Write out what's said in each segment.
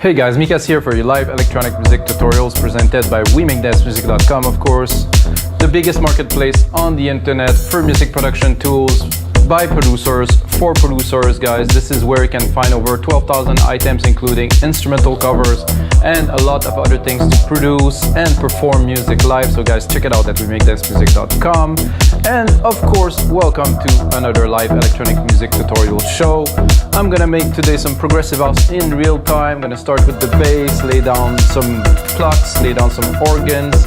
Hey guys, Mikas here for your live electronic music tutorials presented by WeMakeDanceMusic.com, of course, the biggest marketplace on the internet for music production tools by producers, for producers, guys. This is where you can find over 12,000 items, including instrumental covers and a lot of other things to produce and perform music live. So guys, check it out at WeMakeDanceMusic.com. And of course, welcome to another live electronic music tutorial show. I'm gonna make today some progressive house in real time. I'm gonna start with the bass, lay down some plucks, lay down some organs,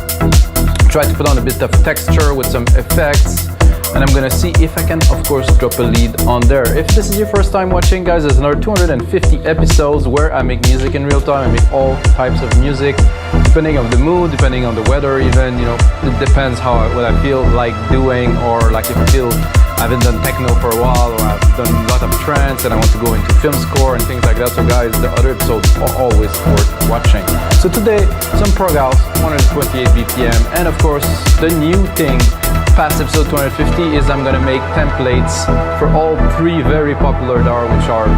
try to put on a bit of texture with some effects, and I'm gonna see if I can, of course, drop a lead on there. If this is your first time watching, guys, there's another 250 episodes where I make music in real time. I make all types of music, depending on the mood, depending on the weather even, you know, it depends what I feel like doing, or like if I feel I haven't done techno for a while, or I've done a lot of trance and I want to go into film score and things like that. So guys, the other episodes are always worth watching. So today, some prog house, 128 BPM, and of course, the new thing past episode 250 is I'm gonna make templates for all three very popular DAW, which are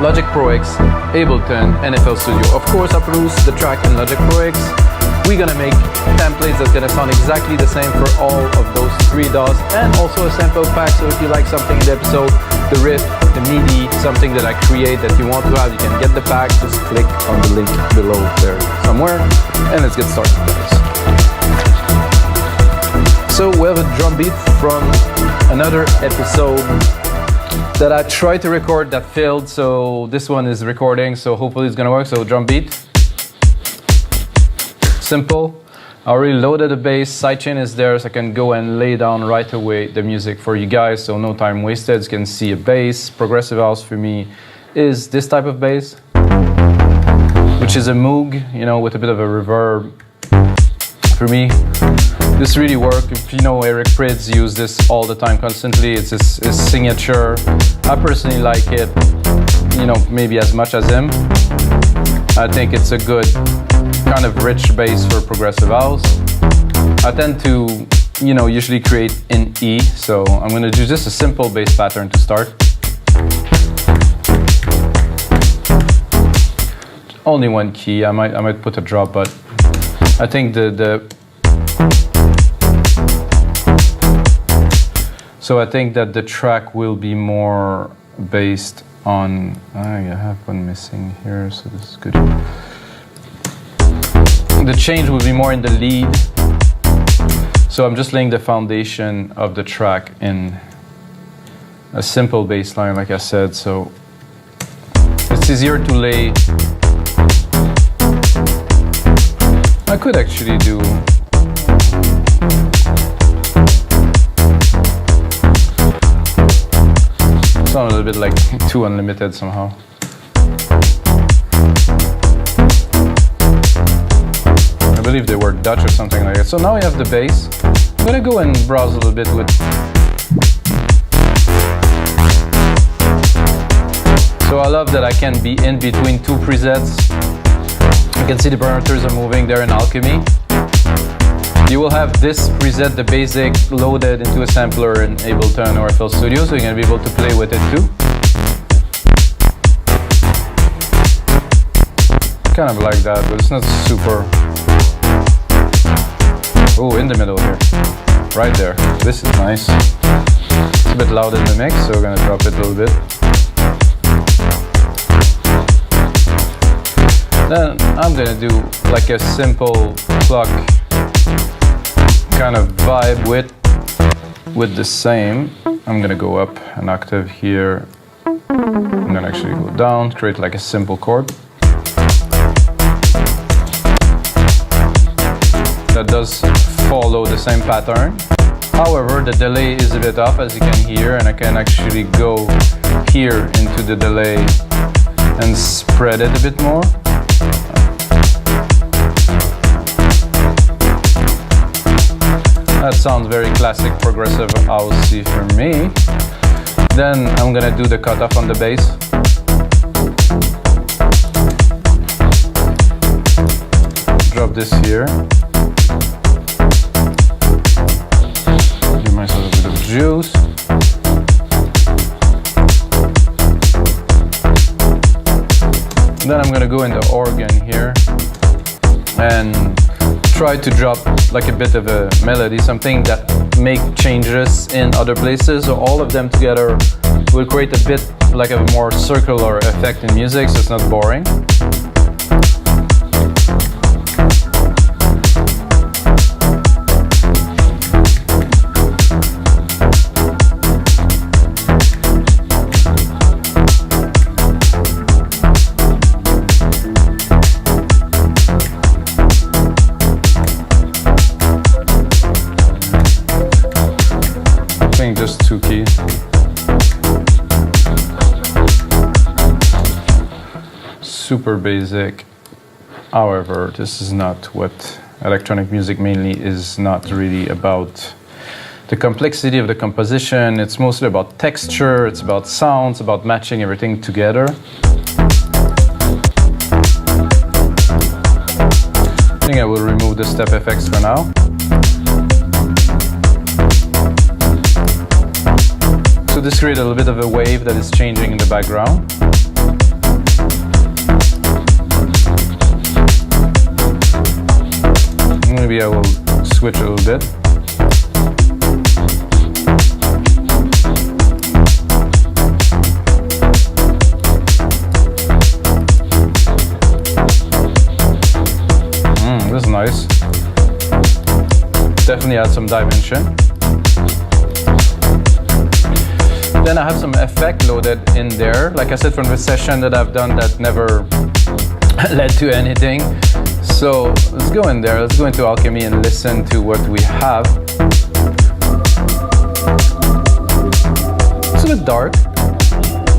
Logic Pro X, Ableton, and FL Studio. Of course, I produce the track in Logic Pro X. We're gonna make templates that's gonna sound exactly the same for all of those three DAWs, and also a sample pack. So if you like something in the episode, the riff, the MIDI, something that I create that you want to have, you can get the pack. Just click on the link below there somewhere, and let's get started, guys. So we have a drum beat from another episode that I tried to record that failed. So this one is recording, so hopefully it's gonna work. So drum beat. Simple. I already loaded the bass, sidechain is there, so I can go and lay down right away the music for you guys, so no time wasted. As you can see, a bass. Progressive house for me is this type of bass, which is a Moog, you know, with a bit of a reverb. For me, this really works. If you know, Eric Prydz uses this all the time, constantly. It's his signature. I personally like it, you know, maybe as much as him. I think it's a good kind of rich bass for progressive house. I tend to, you know, usually create in E, so I'm gonna do just a simple bass pattern to start. Only one key. I might put a drop, but I think so I think that the track will be more based on. I have one missing here, so this is good. The change will be more in the lead. So I'm just laying the foundation of the track in a simple bass line, like I said, so it's easier to lay. I could actually do sound a little bit like too unlimited somehow. I believe they were Dutch or something like that. So now we have the bass. I'm gonna go and browse a little bit with. So I love that I can be in between two presets. You can see the parameters are moving there in Alchemy. You will have this preset, the basic, loaded into a sampler in Ableton or FL Studio, so you're gonna be able to play with it too. Kind of like that, but it's not super. Oh, in the middle here. Right there. This is nice. It's a bit loud in the mix, so we're gonna drop it a little bit. Then I'm gonna do like a simple pluck kind of vibe with the same. I'm gonna go up an octave here. I'm gonna actually go down, create like a simple chord. That does follow the same pattern. However, the delay is a bit off, as you can hear, and I can actually go here into the delay and spread it a bit more. That sounds very classic progressive housey for me. Then I'm gonna do the cutoff on the bass. Drop this here. Give myself a bit of juice. Then I'm gonna go into organ here and try to drop like a bit of a melody, something that make changes in other places. So all of them together will create a bit like a more circular effect in music, so it's not boring. Just 2 keys. Super basic. However, this is not what electronic music mainly is not really about. The complexity of the composition, it's mostly about texture, it's about sounds, about matching everything together. I think I will remove the step effects for now. So this creates a little bit of a wave that is changing in the background. Maybe I will switch a little bit. This is nice. Definitely add some dimension. Then I have some effect loaded in there, like I said, from the session that I've done that never led to anything. So let's go in there, let's go into Alchemy and listen to what we have. It's a bit dark,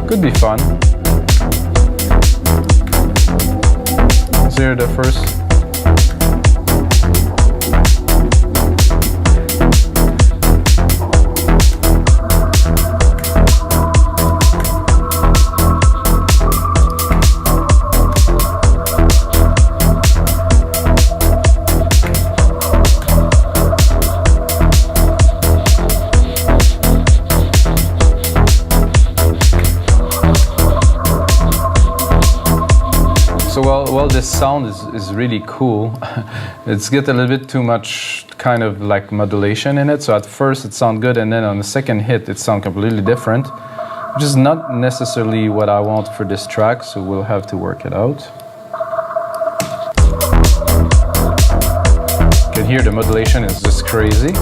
could be fun. Let's hear the first. So while this sound is really cool, it's got a little bit too much kind of like modulation in it. So at first it sounds good, and then on the second hit it sounds completely different, which is not necessarily what I want for this track, so we'll have to work it out. You can hear the modulation is just crazy.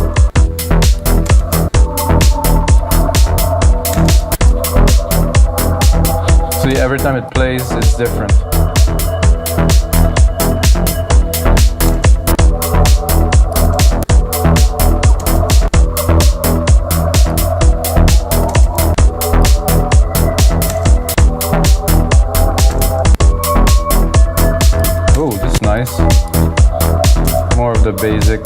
So yeah, every time it plays it's different. More of the basic.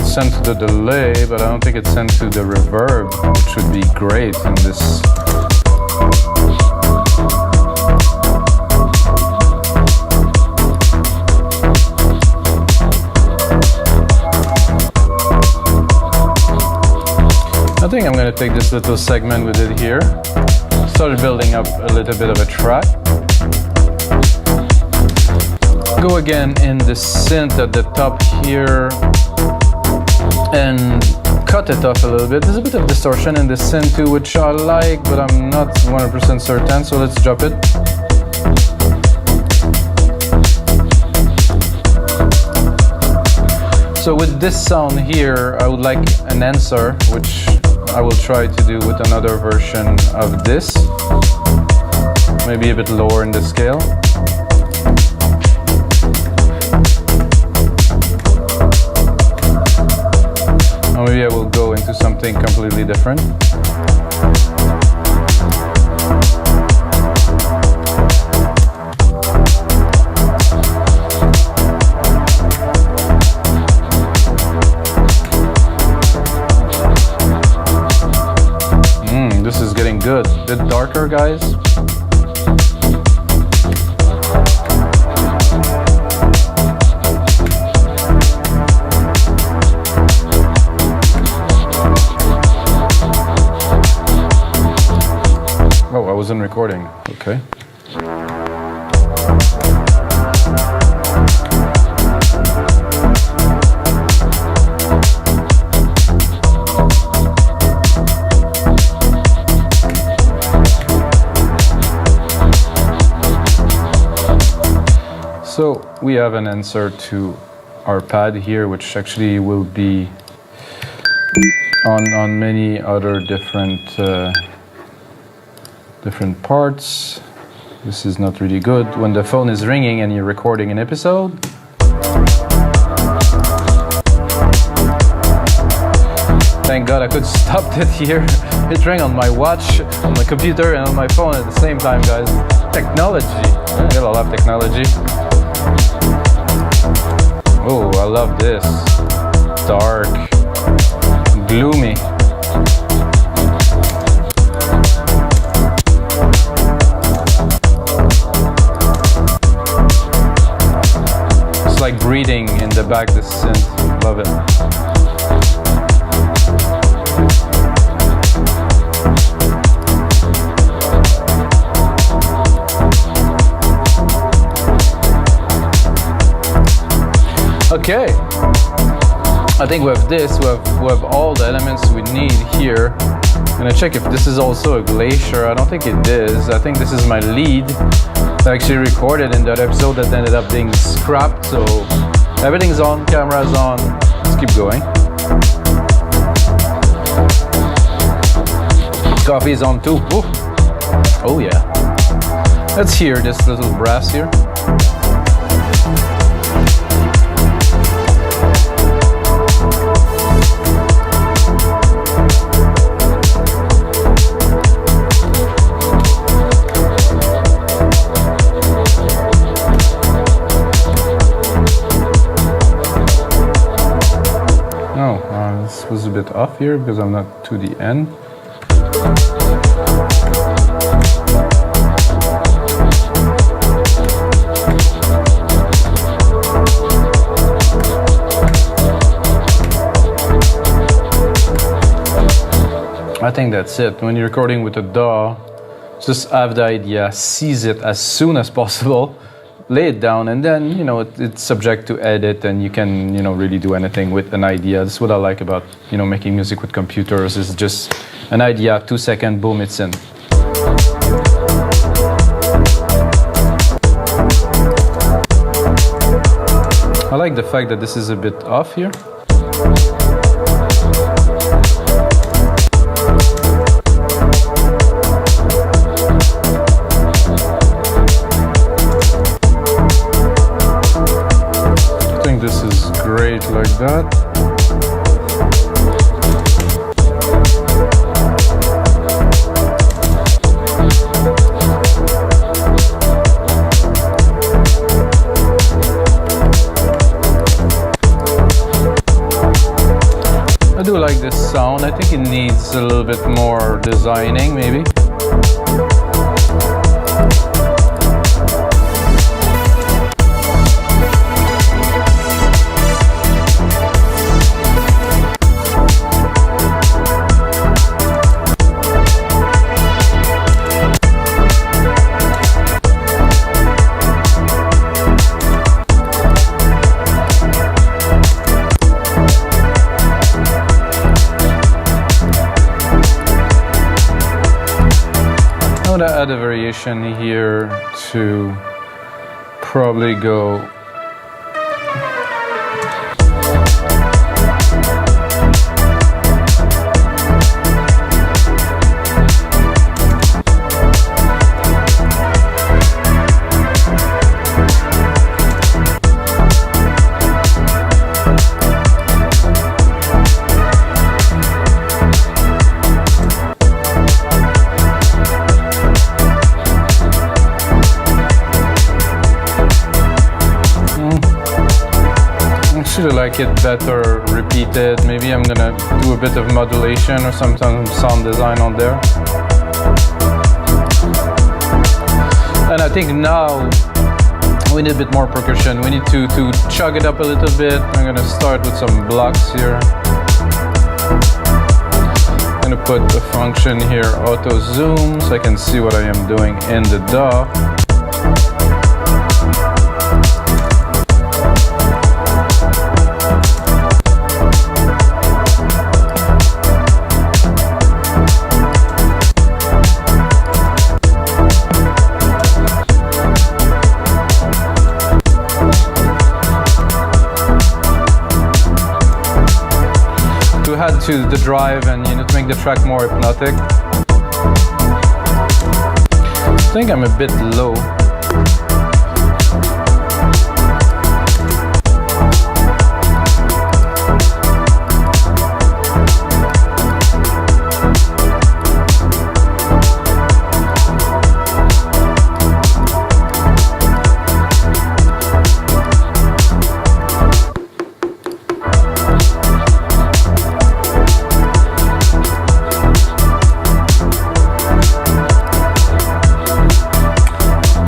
Sent to the delay, but I don't think it's sent to the reverb, which would be great in this. I think I'm going to take this little segment we did here, start building up a little bit of a track. Go again in the synth at the top here, and cut it off a little bit. There's a bit of distortion in the synth too, which I like, but I'm not 100% certain, so let's drop it. So with this sound here, I would like an answer, which I will try to do with another version of this. Maybe a bit lower in the scale. Or maybe I will go into something completely different. This is getting good. A bit darker, guys. Oh, I wasn't recording. Okay. So we have an answer to our pad here, which actually will be on many other different parts. This is not really good when the phone is ringing and you're recording an episode. Thank God I could stop it here. It rang on my watch, on my computer, and on my phone at the same time, guys. Technology. I gotta love technology. Oh, I love this. Dark, gloomy. It's like breathing in the back, this synth. Love it. Okay, I think we have this, we have all the elements we need here. I'm gonna check if this is also a glacier. I don't think it is. I think this is my lead that I actually recorded in that episode that ended up being scrapped. So everything's on, camera's on. Let's keep going. Coffee's on too. Ooh. Oh yeah. Let's hear this little brass here. This was a bit off here because I'm not to the end. I think that's it. When you're recording with a DAW, just have the idea, seize it as soon as possible, lay it down, and then, you know, it's subject to edit, and you can, you know, really do anything with an idea. That's what I like about, you know, making music with computers, is just an idea, 2 seconds, boom, it's in. I like the fact that this is a bit off here. This is great like that. I do like this sound. I think it needs a little bit more designing, maybe. I'm gonna add a variation here to probably go like it better repeated. Maybe I'm gonna do a bit of modulation or some sound design on there. And I think now we need a bit more percussion. We need to chug it up a little bit. I'm gonna start with some blocks here. I'm gonna put a function here, auto zoom, so I can see what I am doing in the DAW. Add to the drive and to make the track more hypnotic. I think I'm a bit low.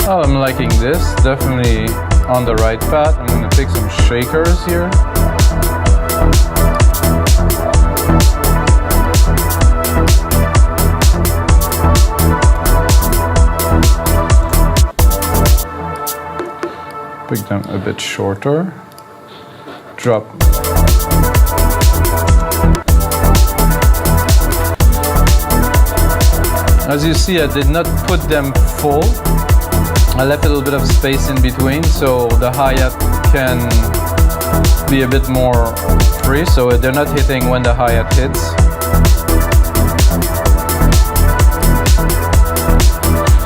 I'm liking this, definitely on the right path. I'm going to take some shakers here. Pick them a bit shorter. Drop. As you see, I did not put them full. I left a little bit of space in between so the hi-hat can be a bit more free, so they're not hitting when the hi-hat hits.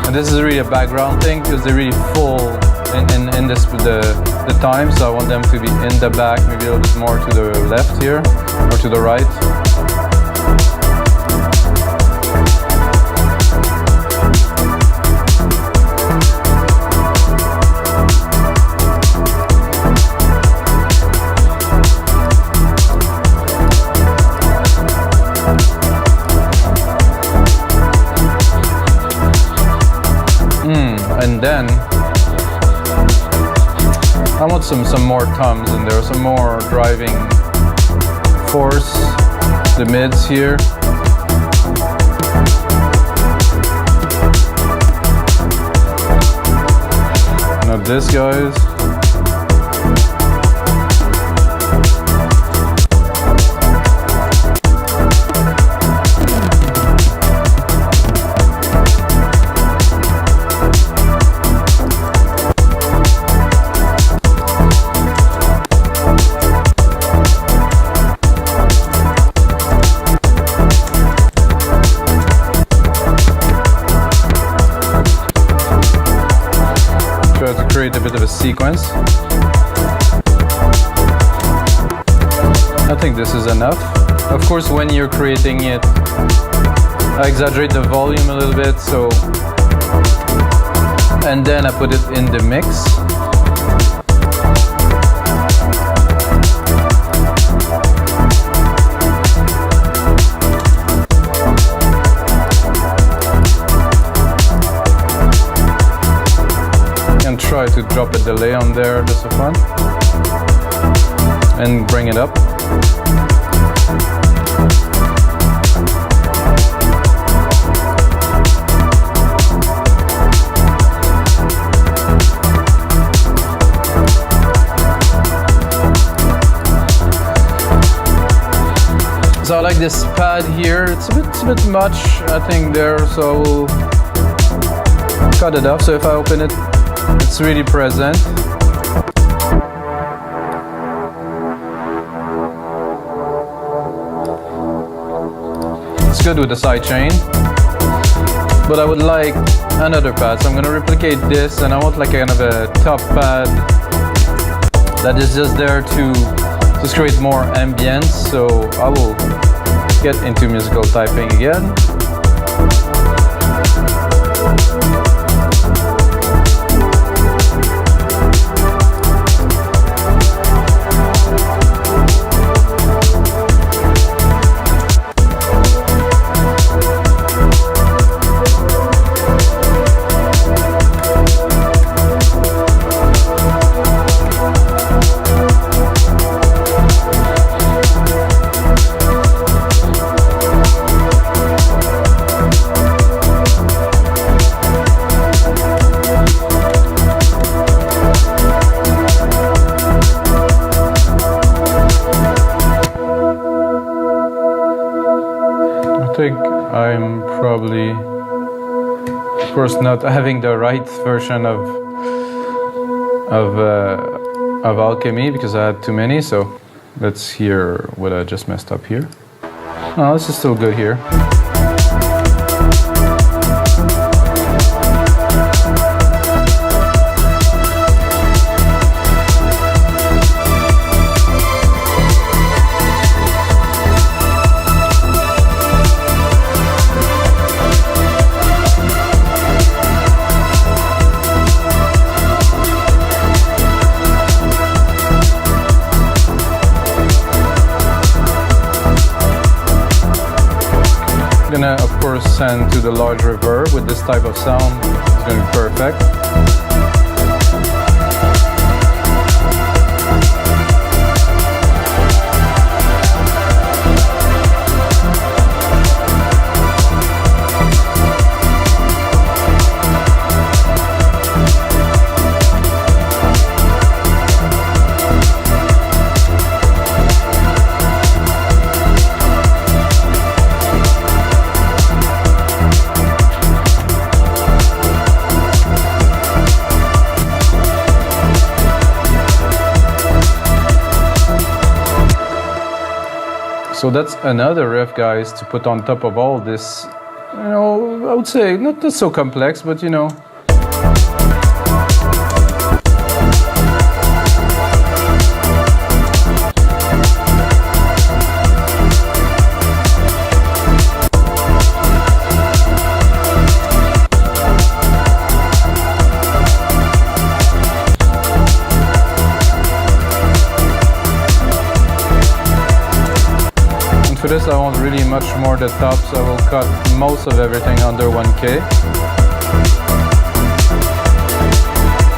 And this is really a background thing because they're really full in this the time, so I want them to be in the back, maybe a little bit more to the left here or to the right. And then I want some more toms in there, some more driving force, the mids here. Not this, guys. Create a bit of a sequence. I think this is enough. Of course, when you're creating it, I exaggerate the volume a little bit, so, and then I put it in the mix. Try to drop a delay on there just for fun and bring it up. So I like this pad here. It's a bit much, I think, there, so I will cut it off. So if I open it, it's really present. It's good with the sidechain, but I would like another pad, so I'm going to replicate this, and I want like kind of a top pad that is just there to just create more ambience. So I will get into musical typing again. think I'm probably, of course, not having the right version of Alchemy because I had too many. So let's hear what I just messed up here. Oh, this is still good here. Gonna of course send to the large reverb with this type of sound. It's gonna be perfect. So that's another riff, guys, to put on top of all this. You know, I would say not so complex, but you know. For this I want really much more the tops. I will cut most of everything under 1K.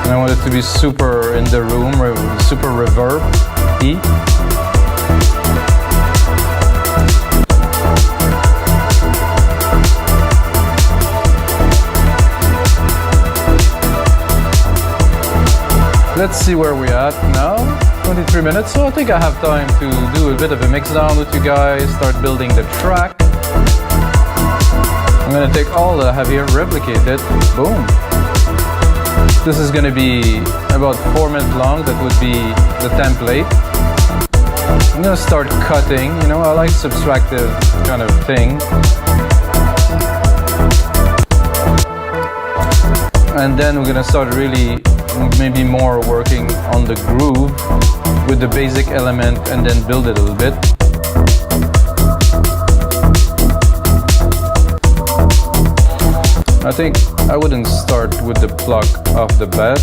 And I want it to be super in the room, super reverb-y. Let's see where we're at now. 23 minutes, so I think I have time to do a bit of a mix down with you guys, start building the track. I'm gonna take all that I have here, replicate it, boom. This is gonna be about 4 minutes long, that would be the template. I'm gonna start cutting, you know, I like subtractive kind of thing. And then we're gonna start really maybe more working on the groove with the basic element and then build it a little bit. I think I wouldn't start with the pluck off the bat.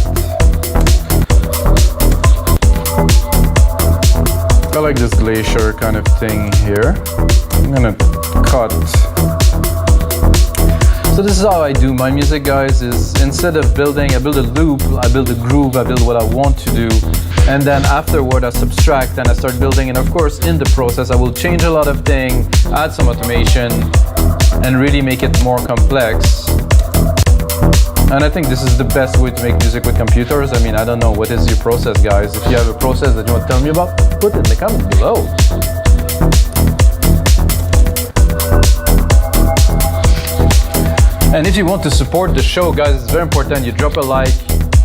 I like this glacier kind of thing here. I'm gonna cut. So this is how I do my music, guys, is instead of building, I build a loop, I build a groove, I build what I want to do, and then afterward I subtract and I start building, and of course in the process I will change a lot of things, add some automation, and really make it more complex. And I think this is the best way to make music with computers. I mean, I don't know, what is your process, guys? If you have a process that you want to tell me about, put it in the comments below. And if you want to support the show, guys, it's very important you drop a like,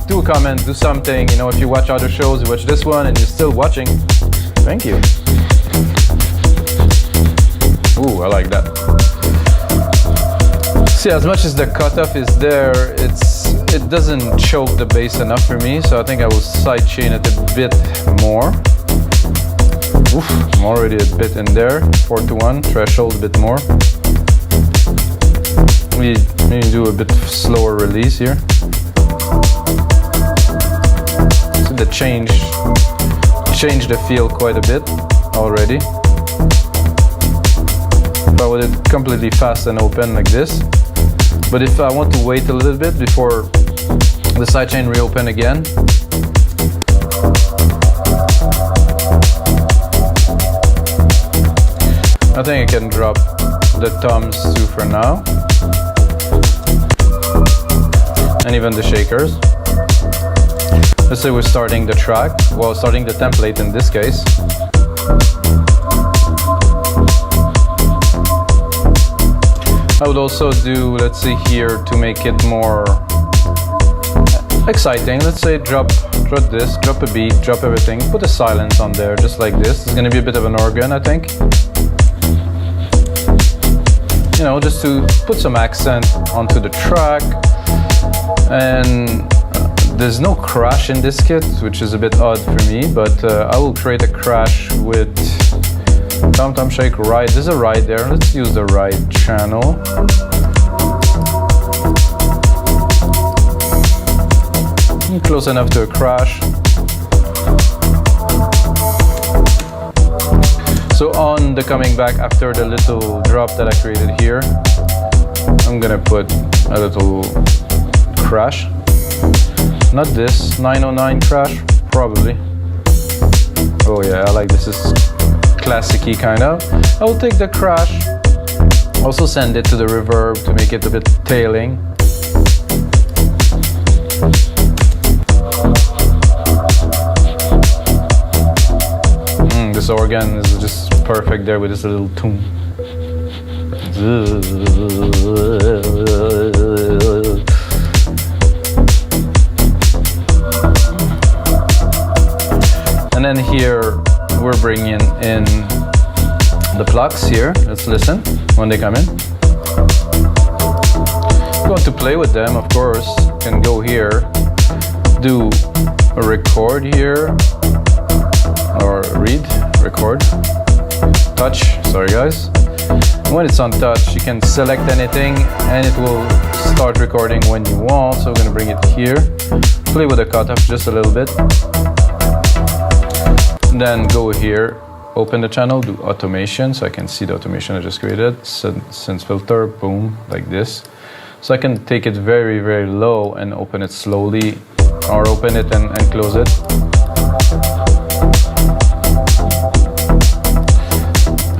do a comment, do something. You know, if you watch other shows, you watch this one and you're still watching, thank you. Ooh, I like that. See, as much as the cutoff is there, it doesn't choke the bass enough for me, so I think I will sidechain it a bit more. Oof, I'm already a bit in there, 4:1, threshold a bit more. We maybe do a bit slower release here. So the change the feel quite a bit already. If I would it completely fast and open like this. But if I want to wait a little bit before the sidechain reopen again, I think I can drop the toms too for now. And even the shakers. Let's say we're starting the track, well, starting the template in this case. I would also do, let's see here, to make it more exciting, let's say drop this, drop a beat, drop everything, put a silence on there, just like this. It's gonna be a bit of an organ, I think. You know, just to put some accent onto the track. And there's no crash in this kit, which is a bit odd for me, but I will create a crash with Tom Shake ride. There's a ride there. Let's use the ride channel. Close enough to a crash. So on the coming back after the little drop that I created here, I'm gonna put a little crash. Not this 909 crash, probably. Oh yeah, I like this. Is classic-y kind of. I will take the crash, also send it to the reverb to make it a bit tailing. This organ is just perfect there with this little tune. And then here we're bringing in the plucks here. Let's listen when they come in. If you want to play with them, of course, you can go here, do a record here, or record, touch, sorry guys. When it's on touch, you can select anything and it will start recording when you want. So we're gonna bring it here, play with the cutoff just a little bit. And then go here, open the channel, do automation, so I can see the automation I just created. Synth filter, boom, like this. So I can take it very, very low and open it slowly, or open it and close it.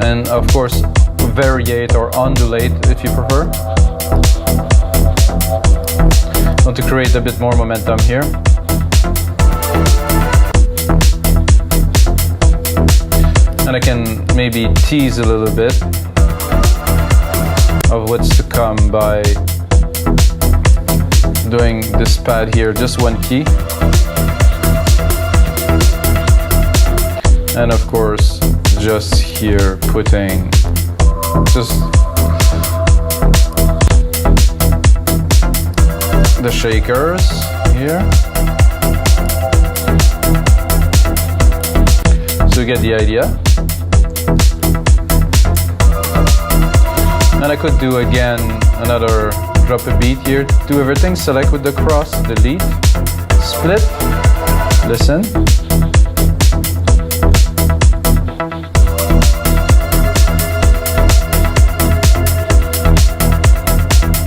And of course, variate or undulate if you prefer. Want to create a bit more momentum here. And I can maybe tease a little bit of what's to come by doing this pad here, just one key. And of course, just here putting just the shakers here. So you get the idea. And I could do again another drop a beat here, do everything, select with the cross, delete, split, listen.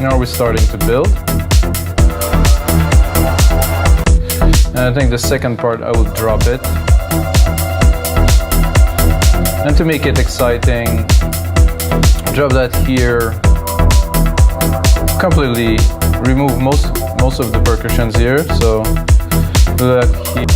Now we're starting to build. And I think the second part I will drop it. And to make it exciting, drop that here. Completely remove most of the percussions here. So do that here.